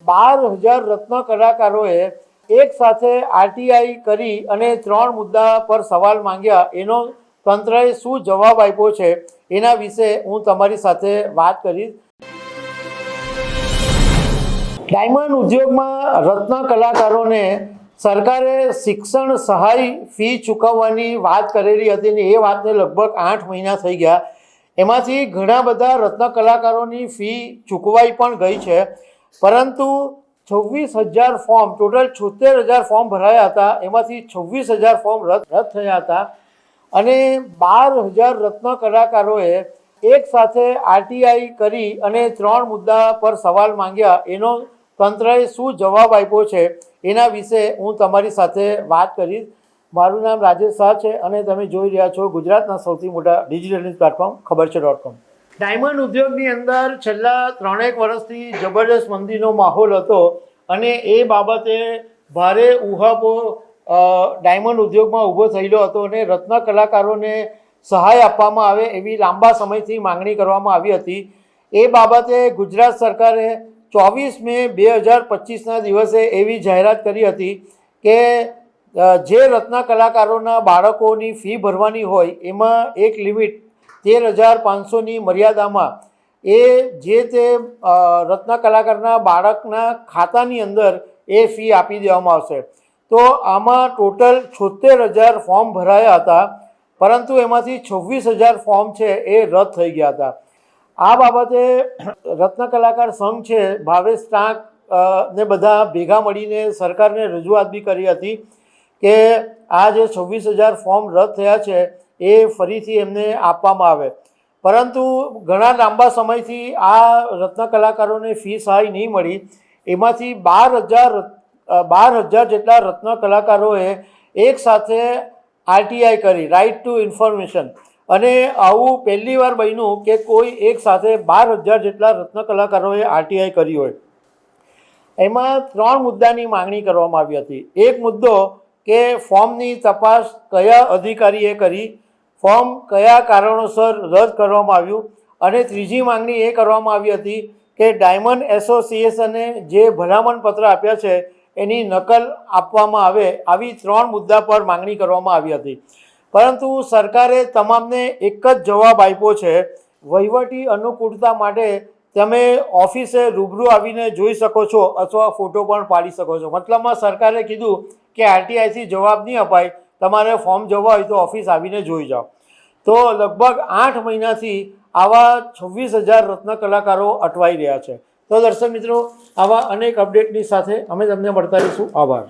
12,000 રત્ન કલાકારોએ એક સાથે આરટીઆઈ કરી અને 3 મુદ્દા પર સવાલ માંગ્યા, એનો તંત્રએ શું જવાબ આપ્યો છે એના વિશે હું તમારી સાથે વાત કરીશ। ડાયમંડ ઉદ્યોગમાં રત્ન કલાકારોને સરકારે શિક્ષણ સહાય ફી ચૂકવવાની વાત કરેલી હતી ને એ વાતને લગભગ 8 મહિના થઈ ગયા। એમાંથી ઘણા બધા રત્ન કલાકારોની ફી ચૂકવાઈ પણ ગઈ છે, પરંતુ 26,000 ફોર્મ, ટોટલ 76,000 ફોર્મ ભરાયા હતા, એમાંથી 26,000 ફોર્મ રદ થયા હતા અને 12,000 રત્ન કલાકારોએ એક સાથે આરટીઆઈ કરી અને 3 મુદ્દા પર સવાલ માંગ્યા, એનો તંત્રએ શું જવાબ આપ્યો છે એના વિશે હું તમારી સાથે વાત કરીશ। મારું નામ રાજેશ શાહ છે અને તમે જોઈ રહ્યા છો ગુજરાતના સૌથી મોટા ડિજિટલ ન્યૂઝ પ્લેટફોર્મ ખબરછે.com। ડાયમંડ ઉદ્યોગની અંદર છેલ્લા 3 વર્ષથી જબરદસ્ત મંદીનો માહોલ હતો અને એ બાબતે ભારે ઉહાપો ડાયમંડ ઉદ્યોગમાં ઊભો થયેલો હતો અને રત્ન કલાકારોને સહાય આપવામાં આવે એવી લાંબા સમયથી માંગણી કરવામાં આવી હતી। એ બાબતે ગુજરાત સરકારે 24 મે 2025ના દિવસે એવી જાહેરાત કરી હતી કે જે રત્ન કલાકારોના બાળકોની ફી ભરવાની હોય એમાં એક લિમિટ 13,500ની મર્યાદામાં એ જે તે રત્ન કલાકારના બાળકના ખાતાની અંદર એ ફી આપી દેવામાં આવશે। તો આમાં ટોટલ 76,000 ફોર્મ ભરાયા હતા, પરંતુ એમાંથી 26,000 ફોર્મ છે એ રદ થઈ ગયા હતા। આ બાબતે રત્ન કલાકાર સંઘ છે, ભાવેશ ટાંક ને બધા ભેગા મળીને સરકારને રજૂઆત બી કરી હતી કે આ જે 26,000 ફોર્મ રદ થયા છે એ ફરીથી એમને આપવામાં આવે, પરંતુ ઘણા લાંબા સમયથી આ રત્ન કલાકારોને ફી સહાય નહીં મળી। એમાંથી 12,000 જેટલા રત્ન કલાકારોએ એક સાથે આરટીઆઈ કરી, રાઇટ ટુ ઇન્ફોર્મેશન, અને આવું પહેલી વાર બન્યું કે કોઈ એક સાથે 12,000 જેટલા રત્ન કલાકારોએ આરટીઆઈ કરી હોય। એમાં 3 મુદ્દાની માંગણી કરવામાં આવી હતી। એક મુદ્દો કે ફોર્મની તપાસ કયા અધિકારીએ કરી, ફોર્મ કયા કારણોસર રદ કરવામાં આવ્યું, અને ત્રીજી માંગણી એ કરવામાં આવી હતી કે ડાયમંડ એસોસિએશને જે ભલામણ પત્ર આપ્યા છે એની નકલ આપવામાં આવે। આવી 3 મુદ્દા પર માંગણી કરવામાં આવી હતી, પરંતુ સરકારે તમામને એક જ જવાબ આપ્યો છે, વહીવટી અનુકૂળતા માટે તમે ઓફિસે રૂબરૂ આવીને જોઈ શકો છો અથવા ફોટો પણ પાડી શકો છો। મતલબમાં સરકારે કીધું કે આરટીઆઈથી જવાબ નહીં અપાય, તમારે ફોર્મ જવા હોય તો ઓફિસ આવીને જોઈ જાઓ। તો લગભગ 8 મહિનાથી આવા 26,000 રત્ન કલાકારો અટવાઈ રહ્યા છે। તો દર્શક મિત્રો, આવા અનેક અપડેટની સાથે અમે તમને મળતા રહીશું। આભાર।